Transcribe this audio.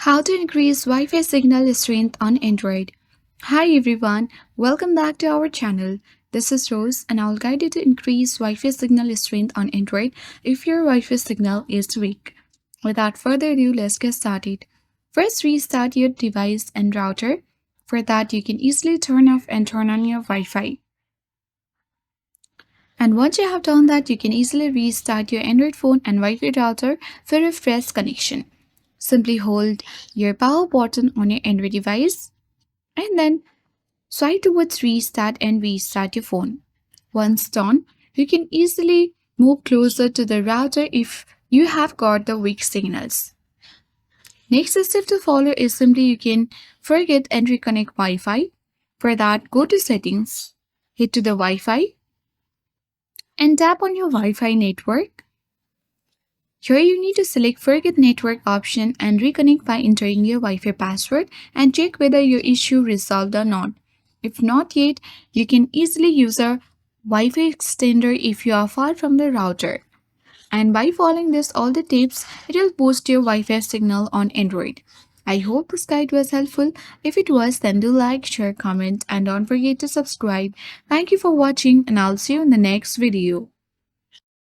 How to increase Wi-Fi signal strength on Android. Hi everyone, welcome back to our channel. This is Rose and I'll guide you to increase Wi-Fi signal strength on Android if your Wi-Fi signal is weak. Without further ado, let's get started. First, restart your device and router. For that, you can easily turn off and turn on your Wi-Fi. And once you have done that, you can easily restart your Android phone and Wi-Fi router for a fresh connection. Simply hold your power button on your Android device and then swipe towards restart and restart your phone. Once done, you can easily move closer to the router if you have got the weak signals. Next step to follow is simply you can forget and reconnect Wi-Fi. For that, go to settings, hit to the Wi-Fi and tap on your Wi-Fi network. Here you need to select Forget Network option and reconnect by entering your Wi-Fi password and check whether your issue resolved or not. If not yet, you can easily use a Wi-Fi extender if you are far from the router. And by following all the tips, it will boost your Wi-Fi signal on Android. I hope this guide was helpful. If it was, then do like, share, comment, and don't forget to subscribe. Thank you for watching and I'll see you in the next video.